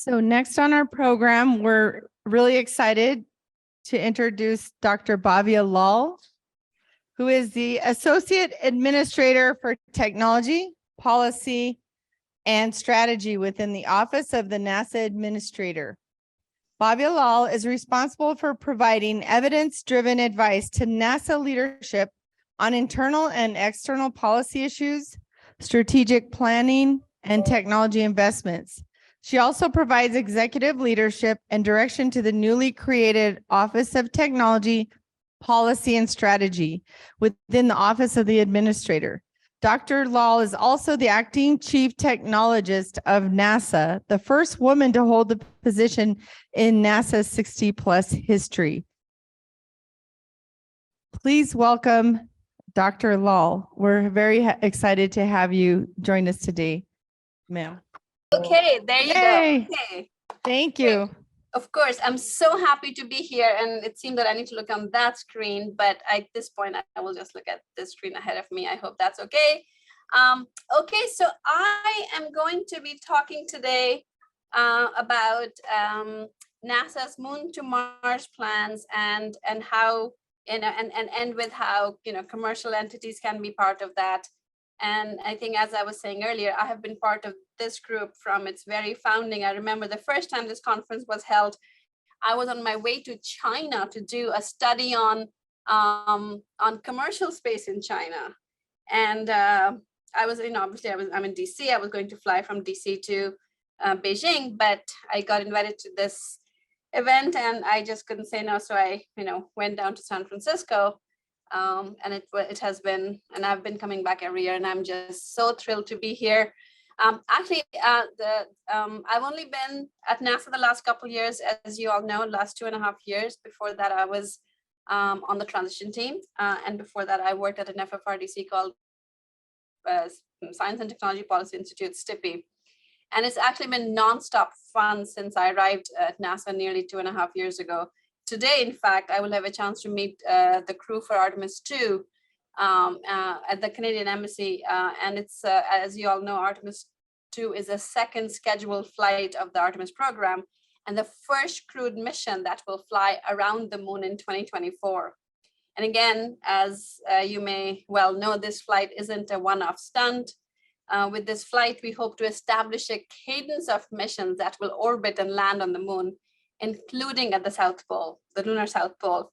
So next on our program, we're really excited to introduce Dr. Bhavya Lal, who is the Associate Administrator for Technology, Policy, and Strategy within the Office of the NASA Administrator. Bhavya Lal is responsible for providing evidence-driven advice to NASA leadership on internal and external policy issues, strategic planning, and technology investments. She also provides executive leadership and direction to the newly created Office of Technology, Policy, and Strategy within the Office of the Administrator. Dr. Lal is also the acting chief technologist of NASA, the first woman to hold the position in NASA's 60-plus history. Please welcome Dr. Lal. We're very excited to have you join us today, ma'am. Okay, there you Yay. go. Okay. Thank you. Of course, I'm so happy to be here, and it seemed that I need to look on that screen, but at this point, I will just look at the screen ahead of me. I hope that's okay. Okay, so I am going to be talking today about NASA's Moon to Mars plans and how, and end with how, commercial entities can be part of that. And I think, as I was saying earlier, I have been part of this group from its very founding. I remember the first time this conference was held, I was on my way to China to do a study on commercial space in China. And I was, obviously I'm in DC. I was going to fly from DC to Beijing, but I got invited to this event and I just couldn't say no. So I, went down to San Francisco. And it has been, and I've been coming back every year, and I'm just so thrilled to be here. Actually, I've only been at NASA the last couple of years, as you all know, last 2.5 years. Before that, I was on the transition team, and before that, I worked at an FFRDC called Science and Technology Policy Institute, STIPI. And it's actually been nonstop fun since I arrived at NASA nearly 2.5 years ago. Today, in fact, I will have a chance to meet the crew for Artemis 2 at the Canadian Embassy. And it's, as you all know, Artemis 2 is a second scheduled flight of the Artemis program and the first crewed mission that will fly around the moon in 2024. And again, as you may well know, this flight isn't a one-off stunt. With this flight, we hope to establish a cadence of missions that will orbit and land on the moon, including at the South Pole, the lunar South Pole.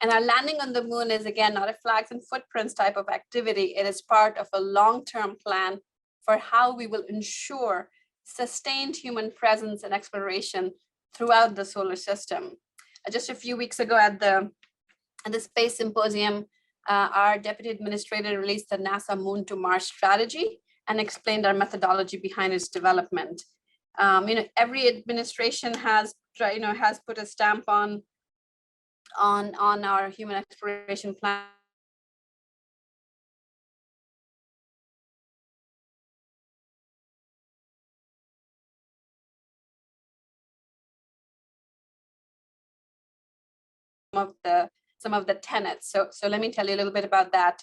And our landing on the moon is, again, not a flags and footprints type of activity. It is part of a long-term plan for how we will ensure sustained human presence and exploration throughout the solar system. Just a few weeks ago at the Space Symposium, our deputy administrator released the NASA Moon to Mars strategy and explained our methodology behind its development. Every administration has put a stamp on our human exploration plan. Some of the tenets. So let me tell you a little bit about that.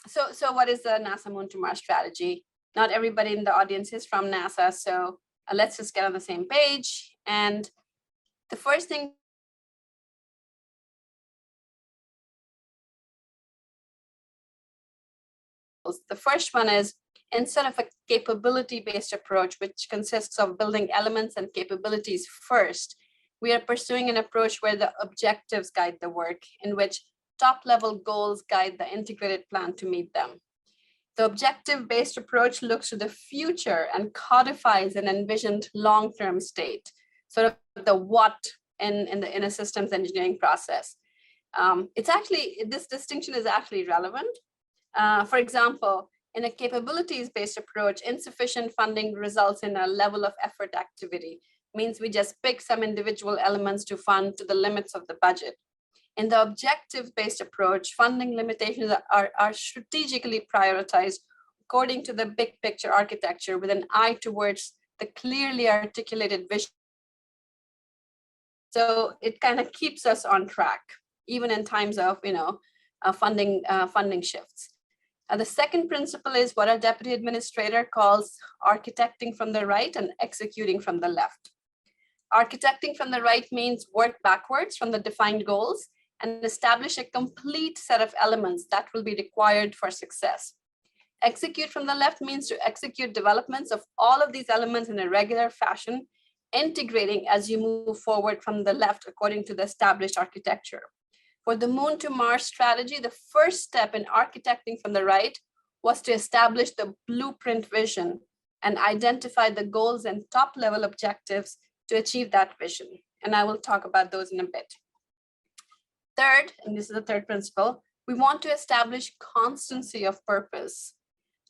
So what is the NASA Moon to Mars strategy? Not everybody in the audience is from NASA, so let's just get on the same page. And the first thing one is, instead of a capability-based approach, which consists of building elements and capabilities first, we are pursuing an approach where the objectives guide the work, in which top-level goals guide the integrated plan to meet them. The objective-based approach looks to the future and codifies an envisioned long-term state, sort of the what in a systems engineering process. This distinction is actually relevant. For example, in a capabilities-based approach, insufficient funding results in a level of effort activity, means we just pick some individual elements to fund to the limits of the budget. In the objective-based approach, funding limitations are strategically prioritized according to the big picture architecture with an eye towards the clearly articulated vision. So it kind of keeps us on track, even in times of funding shifts. The second principle is what our deputy administrator calls architecting from the right and executing from the left. Architecting from the right means work backwards from the defined goals and establish a complete set of elements that will be required for success. Execute from the left means to execute developments of all of these elements in a regular fashion, integrating as you move forward from the left according to the established architecture. For the Moon to Mars strategy, the first step in architecting from the right was to establish the blueprint vision and identify the goals and top-level objectives to achieve that vision. And I will talk about those in a bit. Third, and this is the third principle, we want to establish constancy of purpose.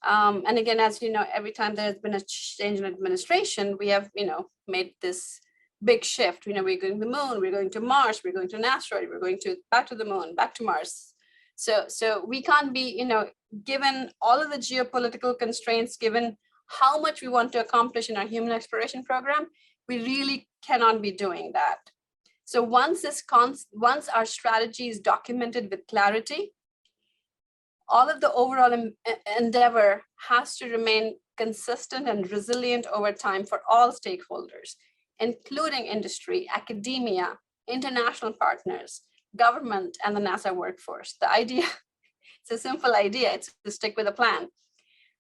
And again, as you know, every time there's been a change in administration, we have, made this big shift. We're going to the moon, we're going to Mars, we're going to an asteroid, we're going to back to the moon, back to Mars. So we can't be, given all of the geopolitical constraints, given how much we want to accomplish in our human exploration program, we really cannot be doing that. So once our strategy is documented with clarity, all of the overall endeavor has to remain consistent and resilient over time for all stakeholders, including industry, academia, international partners, government, and the NASA workforce. The idea, it's a simple idea, it's to stick with a plan.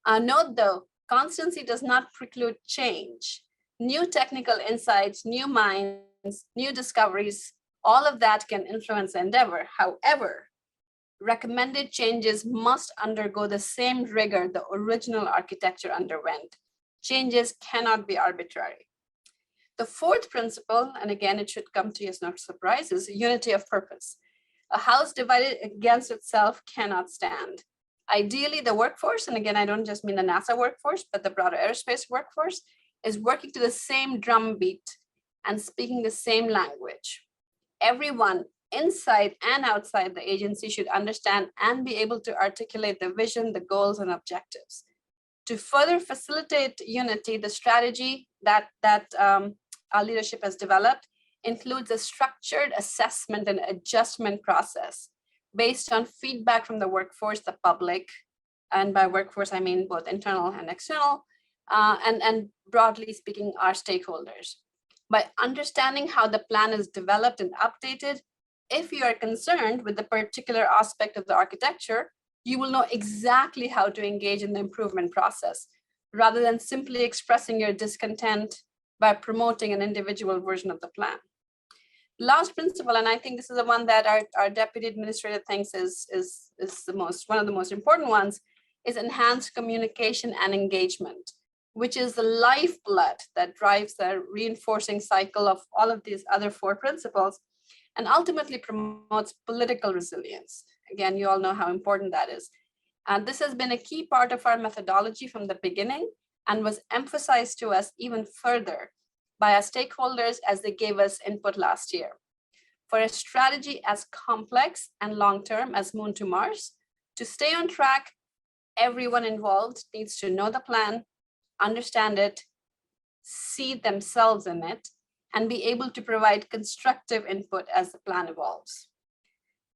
Note though, constancy does not preclude change. New technical insights, new minds, new discoveries, all of that can influence the endeavor. However, recommended changes must undergo the same rigor the original architecture underwent. Changes cannot be arbitrary. The fourth principle, and again, it should come to you as no surprise, is unity of purpose. A house divided against itself cannot stand. Ideally, the workforce, and again, I don't just mean the NASA workforce, but the broader aerospace workforce, is working to the same drum beat and speaking the same language. Everyone inside and outside the agency should understand and be able to articulate the vision, the goals, and objectives. To further facilitate unity, the strategy that our leadership has developed includes a structured assessment and adjustment process based on feedback from the workforce, the public, and by workforce, I mean both internal and external, and broadly speaking, our stakeholders. By understanding how the plan is developed and updated, if you are concerned with the particular aspect of the architecture, you will know exactly how to engage in the improvement process, rather than simply expressing your discontent by promoting an individual version of the plan. Last principle, and I think this is the one that our deputy administrator thinks is one of the most important ones, is enhanced communication and engagement, which is the lifeblood that drives the reinforcing cycle of all of these other four principles and ultimately promotes political resilience. Again, you all know how important that is. And this has been a key part of our methodology from the beginning and was emphasized to us even further by our stakeholders as they gave us input last year. For a strategy as complex and long-term as Moon to Mars, to stay on track, everyone involved needs to know the plan, understand it, see themselves in it, and be able to provide constructive input as the plan evolves.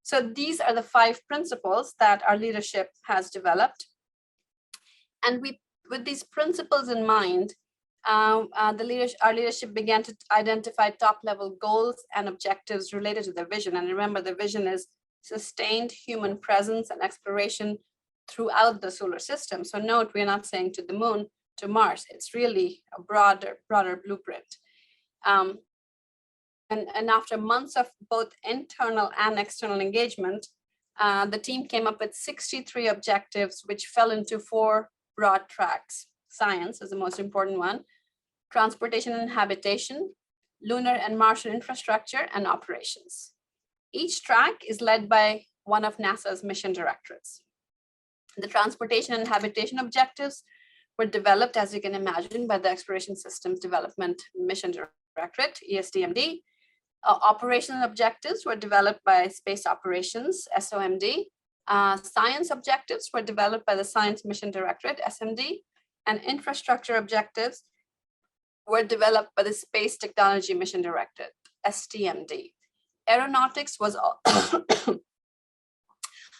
So these are the 5 principles that our leadership has developed. And with these principles in mind, our leadership began to identify top-level goals and objectives related to the vision. And remember, the vision is sustained human presence and exploration throughout the solar system. So note, we're not saying to the moon, to Mars. It's really a broader blueprint. And after months of both internal and external engagement, the team came up with 63 objectives, which fell into 4 broad tracks. Science is the most important one, transportation and habitation, lunar and Martian infrastructure, and operations. Each track is led by one of NASA's mission directorates. The transportation and habitation objectives were developed, as you can imagine, by the Exploration Systems Development Mission Directorate, ESDMD. Operational objectives were developed by Space Operations, SOMD. Science objectives were developed by the Science Mission Directorate, SMD. And infrastructure objectives were developed by the Space Technology Mission Directorate, STMD. Aeronautics was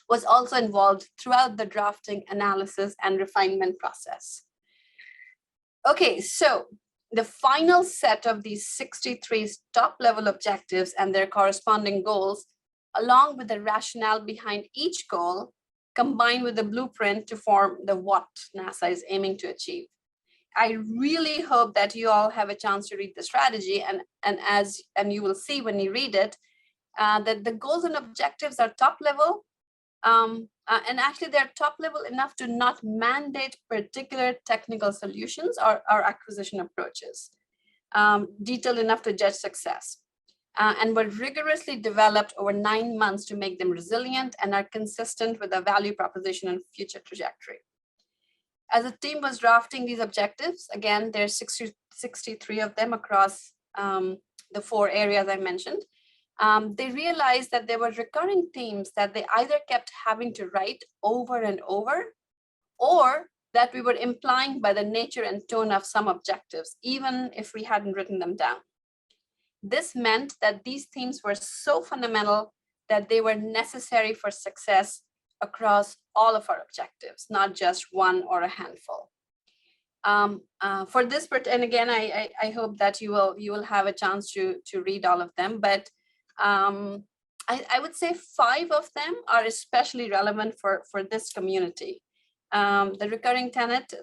was also involved throughout the drafting, analysis, and refinement process. Okay, so the final set of these 63 top-level objectives and their corresponding goals, along with the rationale behind each goal, combined with the blueprint to form the what NASA is aiming to achieve. I really hope that you all have a chance to read the strategy, and you will see when you read it, that the goals and objectives are top level, and actually they're top level enough to not mandate particular technical solutions or acquisition approaches, detailed enough to judge success, and were rigorously developed over 9 months to make them resilient and are consistent with the value proposition and future trajectory. As a team was drafting these objectives, again, there's 63 of them across the 4 areas I mentioned. They realized that there were recurring themes that they either kept having to write over and over, or that we were implying by the nature and tone of some objectives, even if we hadn't written them down. This meant that these themes were so fundamental that they were necessary for success across all of our objectives, not just one or a handful. For this part, and again, I hope that you will have a chance to read all of them, but I would say 5 of them are especially relevant for this community. The recurring tenet,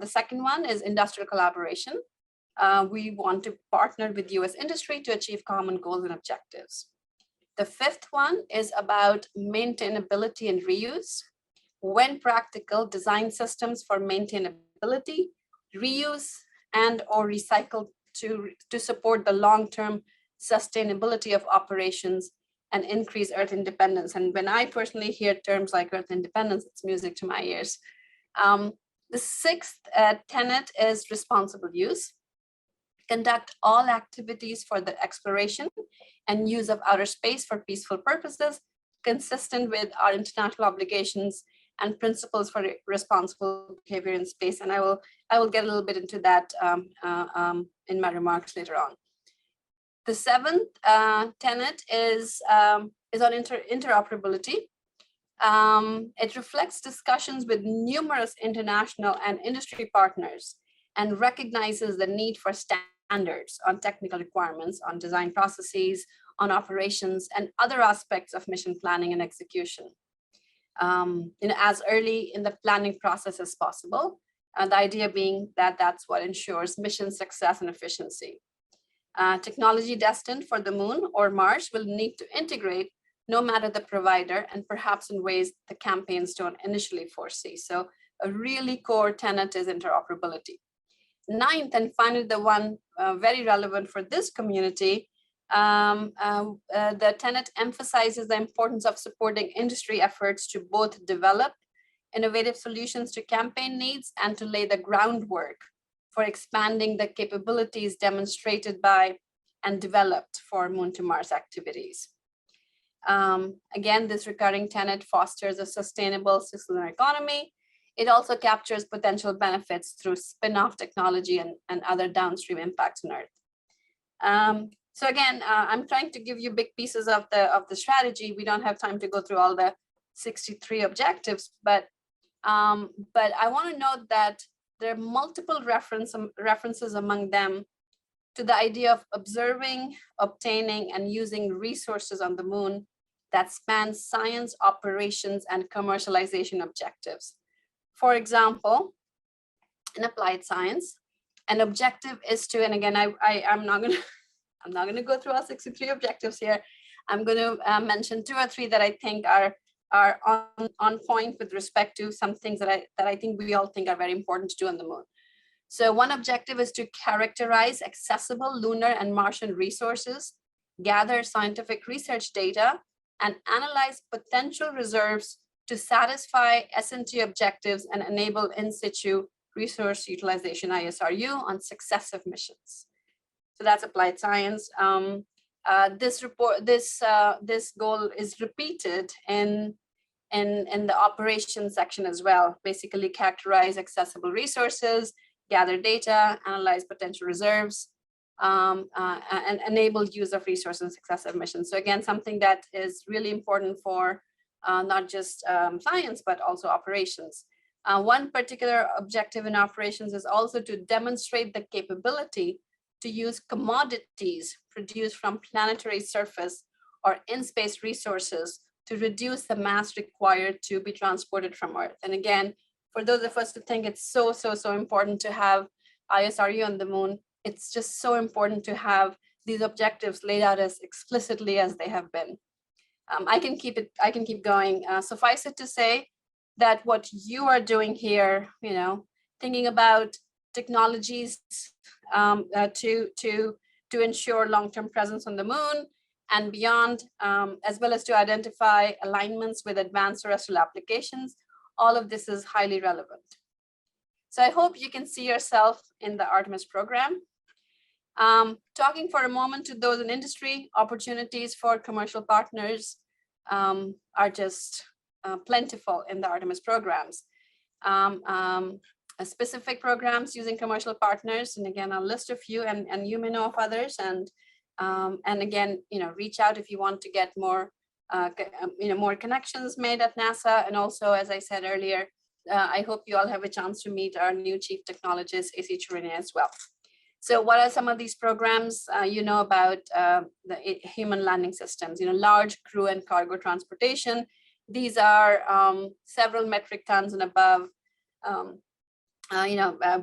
the second one is industrial collaboration. We want to partner with US industry to achieve common goals and objectives. The 5th one is about maintainability and reuse. When practical, design systems for maintainability, reuse, and or recycle to support the long-term sustainability of operations and increase Earth independence. And when I personally hear terms like Earth independence, it's music to my ears. The 6th tenet is responsible use. Conduct all activities for the exploration and use of outer space for peaceful purposes, consistent with our international obligations and principles for responsible behavior in space. And I will get a little bit into that in my remarks later on. The 7th tenet is on interoperability. It reflects discussions with numerous international and industry partners and recognizes the need for standards on technical requirements, on design processes, on operations, and other aspects of mission planning and execution. As early in the planning process as possible, and the idea being that that's what ensures mission success and efficiency. Technology destined for the moon or Mars will need to integrate no matter the provider, and perhaps in ways the campaigns don't initially foresee. So a really core tenet is interoperability. 9th, and finally the one very relevant for this community, the tenet emphasizes the importance of supporting industry efforts to both develop innovative solutions to campaign needs and to lay the groundwork for expanding the capabilities demonstrated by and developed for Moon to Mars activities. Again, this recurring tenet fosters a sustainable circular economy. It also captures potential benefits through spin-off technology and other downstream impacts on Earth. So again, I'm trying to give you big pieces of the strategy. We don't have time to go through all the 63 objectives, but I want to note that there are multiple references among them to the idea of observing, obtaining, and using resources on the moon that span science, operations, and commercialization objectives. For example, in applied science, an objective is to, and again, I'm not going to go through all 63 objectives here. I'm going to mention 2 or 3 that I think are on point with respect to some things that I think we all think are very important to do on the moon. So one objective is to characterize accessible lunar and Martian resources, gather scientific research data, and analyze potential reserves to satisfy S&T objectives and enable in situ resource utilization ISRU on successive missions. So that's applied science. This goal is repeated in the operations section as well. Basically, characterize accessible resources, gather data, analyze potential reserves, and enable use of resources in successive missions. So again, something that is really important for not just science, but also operations. One particular objective in operations is also to demonstrate the capability to use commodities produced from planetary surface or in-space resources to reduce the mass required to be transported from Earth. And again, for those of us who think it's so important to have ISRU on the moon, it's just so important to have these objectives laid out as explicitly as they have been. I can keep going. Suffice it to say that what you are doing here, thinking about technologies to ensure long-term presence on the moon and beyond, as well as to identify alignments with advanced terrestrial applications, all of this is highly relevant. So I hope you can see yourself in the Artemis program. Talking for a moment to those in industry, opportunities for commercial partners are just plentiful in the Artemis programs. Specific programs using commercial partners, and again, I'll list a few, and you may know of others. And again, reach out if you want to get more, more connections made at NASA. And also, as I said earlier, I hope you all have a chance to meet our new chief technologist, AC Churine, as well. So what are some of these programs? About the human landing systems, large crew and cargo transportation. These are several metric tons and above.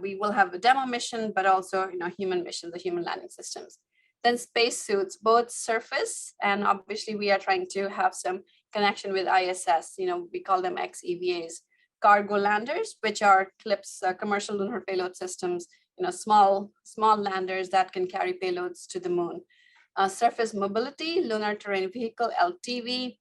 We will have a demo mission, but also, human missions, the human landing systems. Then spacesuits, both surface, and obviously we are trying to have some connection with ISS, we call them XEVAs. Cargo landers, which are CLPS, commercial lunar payload systems, small landers that can carry payloads to the moon. Surface mobility, lunar terrain vehicle, LTV,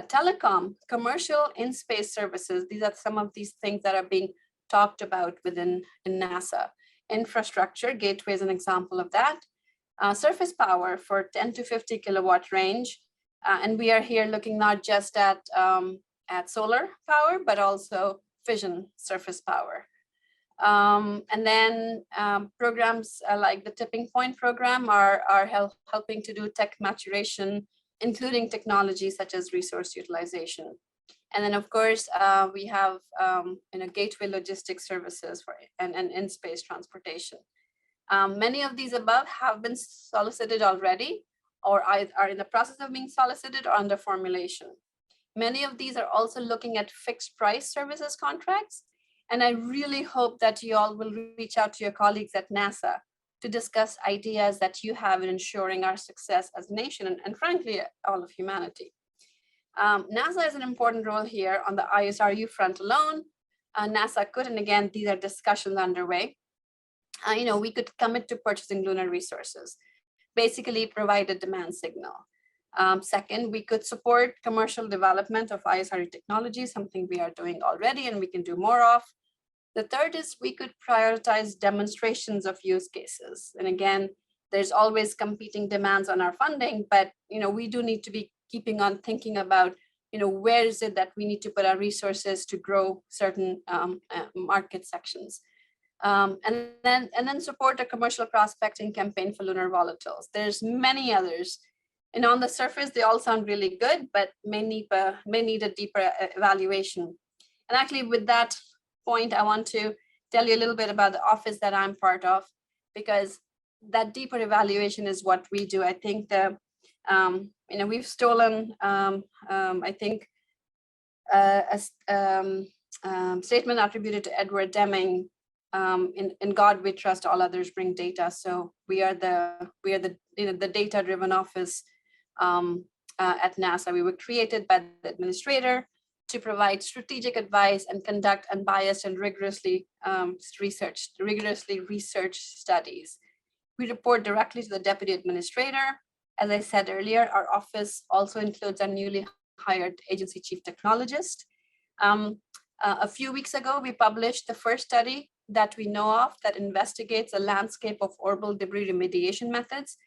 telecom, commercial in-space services. These are some of these things that are being talked about in NASA. Infrastructure, Gateway is an example of that. Surface power for 10 to 50 kilowatt range. And we are here looking not just at solar power, but also fission surface power. And then programs like the Tipping Point program are helping to do tech maturation, including technologies such as resource utilization. And then, of course, we have gateway logistics services and in-space transportation. Many of these above have been solicited already, or are in the process of being solicited or under formulation. Many of these are also looking at fixed price services contracts. And I really hope that you all will reach out to your colleagues at NASA to discuss ideas that you have in ensuring our success as a nation and frankly, all of humanity. NASA has an important role here on the ISRU front alone. NASA could, and again, these are discussions underway. We could commit to purchasing lunar resources, basically provide a demand signal. Second, we could support commercial development of ISRU technology, something we are doing already and we can do more of. The third is we could prioritize demonstrations of use cases. And again, there's always competing demands on our funding, but we do need to be keeping on thinking about, where is it that we need to put our resources to grow certain market sections. And then support a commercial prospecting campaign for lunar volatiles. There's many others. And on the surface, they all sound really good, but may need a deeper evaluation. And actually with that point, I want to tell you a little bit about the office that I'm part of, because that deeper evaluation is what we do. I think we've stolen, I think, a statement attributed to Edward Deming, in God we trust, all others bring data. So we are the data-driven office at NASA. We were created by the administrator to provide strategic advice and conduct unbiased and rigorously researched studies. We report directly to the deputy administrator. As I said earlier, our office also includes our newly hired agency chief technologist. A few weeks ago, we published the first study that we know of that investigates a landscape of orbital debris remediation methods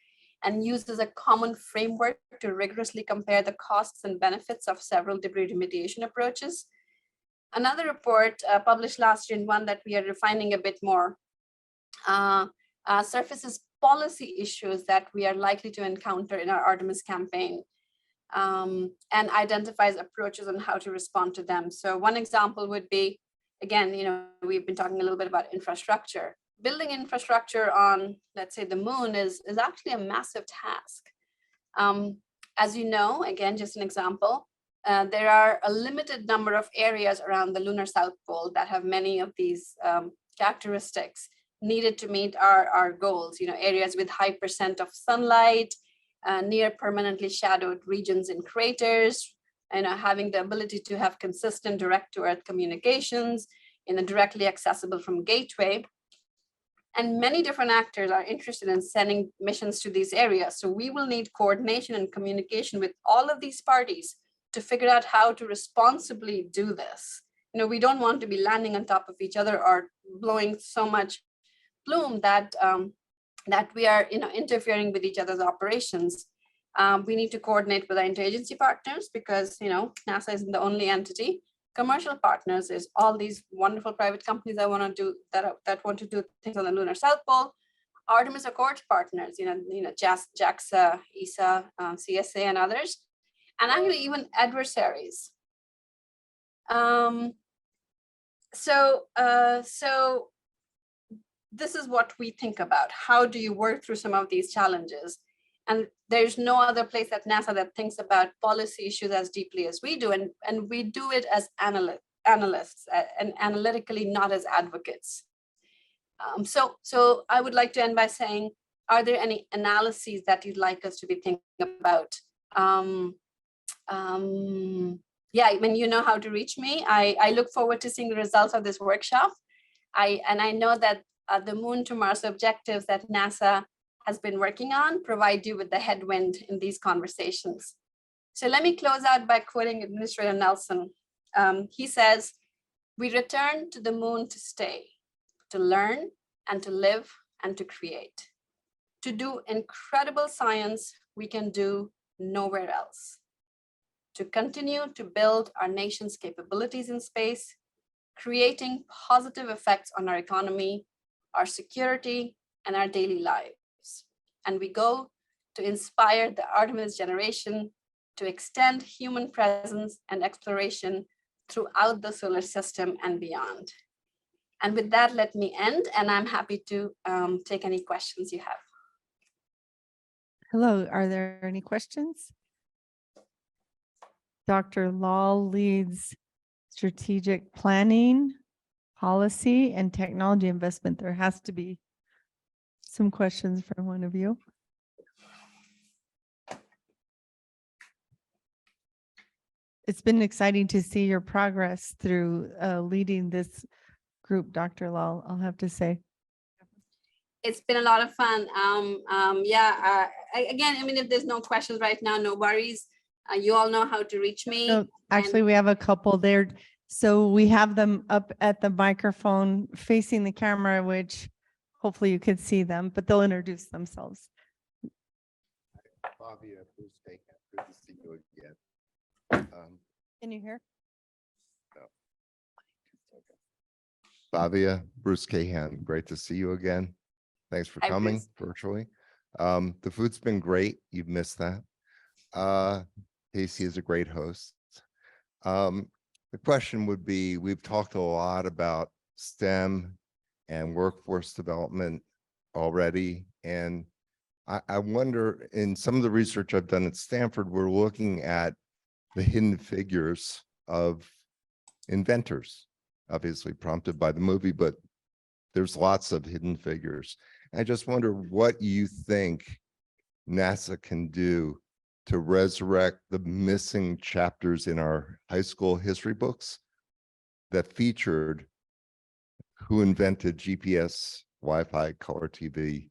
and uses a common framework to rigorously compare the costs and benefits of several debris remediation approaches. Another report published last year, and one that we are refining a bit more, surfaces policy issues that we are likely to encounter in our Artemis campaign. and identifies approaches on how to respond to them. So one example would be, again, we've been talking a little bit about infrastructure. Building infrastructure on, let's say, the moon is actually a massive task. As you know, again, just an example, there are a limited number of areas around the lunar South Pole that have many of these characteristics needed to meet our goals. Areas with high percent of sunlight, near permanently shadowed regions in craters, having the ability to have consistent direct-to-earth communications, directly accessible from gateway. And many different actors are interested in sending missions to these areas. So we will need coordination and communication with all of these parties to figure out how to responsibly do this. We don't want to be landing on top of each other or blowing so much plume that we are interfering with each other's operations. We need to coordinate with our interagency partners because NASA isn't the only entity. Commercial partners is all these wonderful private companies that want to do that want to do things on the lunar South Pole. Artemis Accord partners, JAXA, ESA, CSA, and others, and actually even adversaries. So this is what we think about. How do you work through some of these challenges? And there's no other place at NASA that thinks about policy issues as deeply as we do. And we do it as analysts and analytically, not as advocates. So I would like to end by saying, are there any analyses that you'd like us to be thinking about? Yeah, you know how to reach me. I look forward to seeing the results of this workshop. I know that the Moon to Mars objectives that NASA has been working on provide you with the headwind in these conversations. So let me close out by quoting Administrator Nelson. He says, "We return to the moon to stay, to learn and to live and to create, to do incredible science we can do nowhere else, to continue to build our nation's capabilities in space, creating positive effects on our economy, our security, and our daily lives. And we go to inspire the Artemis generation to extend human presence and exploration throughout the solar system and beyond." And with that, let me end, and I'm happy to take any questions you have. Hello, are there any questions? Dr. Lal leads strategic planning, policy, and technology investment. There has to be some questions from one of you. It's been exciting to see your progress through leading this group, Dr. Lal, I'll have to say. It's been a lot of fun. Again, if there's no questions right now, no worries. You all know how to reach me. So actually, we have a couple there. So we have them up at the microphone facing the camera, which hopefully you could see them, but they'll introduce themselves. Bhavya, Bruce Bacon, good to see you again. Can you hear? Bhavya, Bruce Cahan, great to see you again. Thanks for Hi, coming Bruce. virtually. The food's been great. You've missed that. Casey is a great host. The question would be, we've talked a lot about STEM and workforce development already. And I wonder, in some of the research I've done at Stanford, we're looking at the hidden figures of inventors, obviously prompted by the movie, but there's lots of hidden figures. I just wonder what you think NASA can do to resurrect the missing chapters in our high school history books that featured who invented GPS, Wi-Fi, color TV.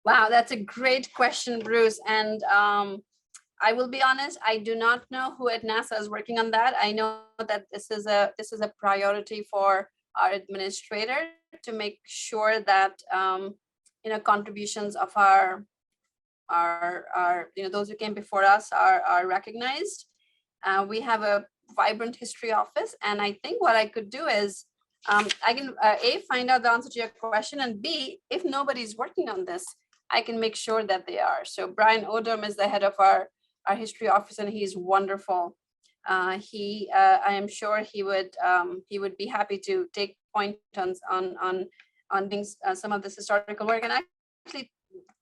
Wow, that's a great question, Bruce. And I will be honest, I do not know who at NASA is working on that. I know that this is a priority for our administrator to make sure that contributions of our those who came before us are recognized. We have a vibrant history office, and I think what I could do is I can A, find out the answer to your question, and B, if nobody's working on this, I can make sure that they are. So Brian Odom is the head of our history office, and he's wonderful. I am sure he would be happy to take point on things, some of this historical work. And actually,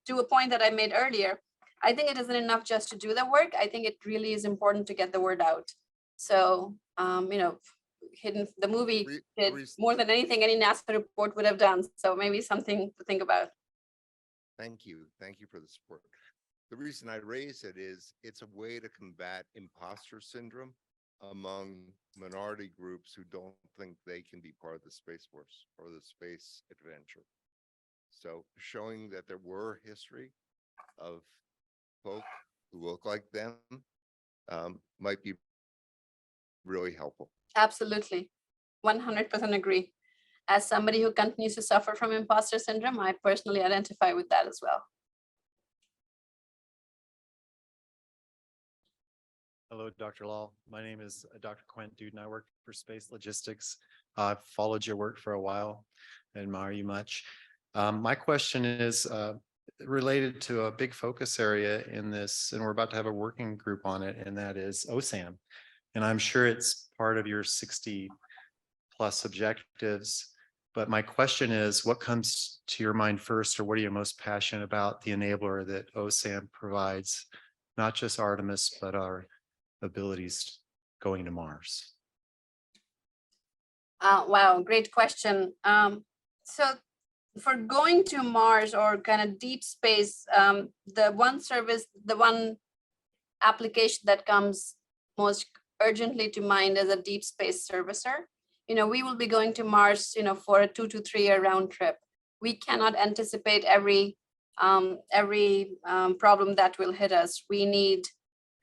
to a point that I made earlier, I think it isn't enough just to do the work. I think it really is important to get the word out. So, the movie did more than anything any NASA report would have done. So maybe something to think about. Thank you. Thank you for the support. The reason I raise it is it's a way to combat imposter syndrome among minority groups who don't think they can be part of the Space Force or the space adventure. So showing that there were history of folk who look like them might be really helpful. Absolutely. 100% agree. As somebody who continues to suffer from imposter syndrome, I personally identify with that as well. Hello, Dr. Lal. My name is Dr. Quint Duden. I work for Space Logistics. I've followed your work for a while. I admire you much. My question is related to a big focus area in this, and we're about to have a working group on it, and that is OSAM. And I'm sure it's part of your 60+ objectives. But my question is, what comes to your mind first, or what are you most passionate about, the enabler that OSAM provides, not just Artemis, but our abilities going to Mars? Wow, great question. So for going to Mars or kind of deep space, the one application that comes most urgently to mind is a deep space servicer. We will be going to Mars, for a 2 to 3 year round trip. We cannot anticipate every problem that will hit us. We need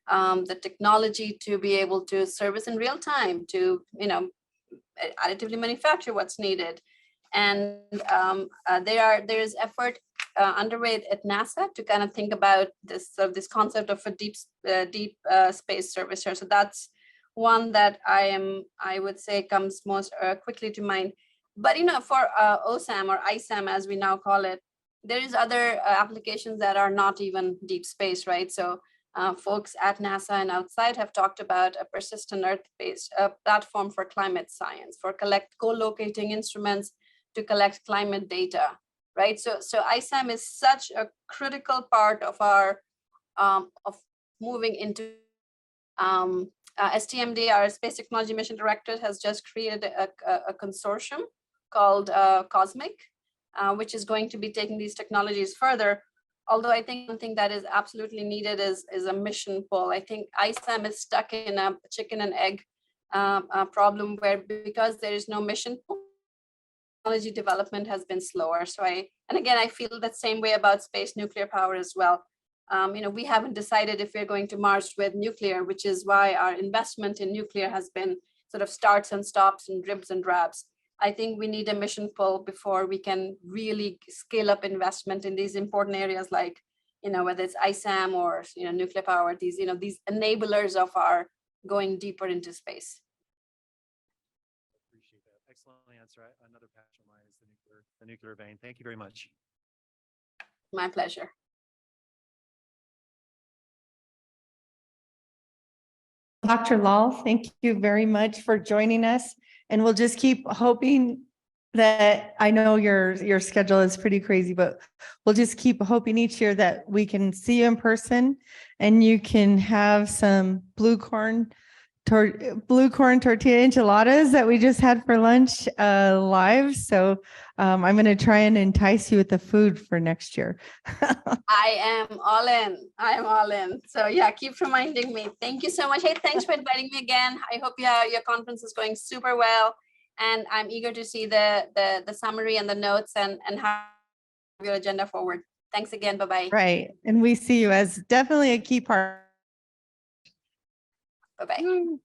the technology to be able to service in real time, to additively manufacture what's needed. And there is effort underway at NASA to kind of think about this concept of a deep space servicer. So that's one that I would say comes most quickly to mind. But for OSAM or ISAM, as we now call it, there is other applications that are not even deep space, right? So folks at NASA and outside have talked about a persistent Earth-based platform for climate science, for co-locating instruments to collect climate data, right? So ISAM is such a critical part of our of moving into STMD, our Space Technology Mission Directorate, has just created a consortium called COSMIC, which is going to be taking these technologies further. Although I think one thing that is absolutely needed is a mission pull. I think ISAM is stuck in a chicken and egg problem where, because there is no mission pull, technology development has been slower. So I feel that same way about space nuclear power as well. We haven't decided if we're going to Mars with nuclear, which is why our investment in nuclear has been sort of starts and stops and dribs and drabs. I think we need a mission pull before we can really scale up investment in these important areas, like, whether it's ISAM or, nuclear power, these enablers of our going deeper into space. Appreciate that. Excellent answer. Another passion of mine is the nuclear vein. Thank you very much. My pleasure. Dr. Lal, thank you very much for joining us. And we'll just keep hoping that, I know your schedule is pretty crazy, but we'll just keep hoping each year that we can see you in person and you can have some blue corn tortilla enchiladas that we just had for lunch live. So I'm going to try and entice you with the food for next year. I am all in. So yeah, keep reminding me. Thank you so much. Hey, thanks for inviting me again. I hope your conference is going super well. And I'm eager to see the summary and the notes and how your agenda forward. Thanks again. Bye-bye. Right. And we see you as definitely a key part. Bye-bye.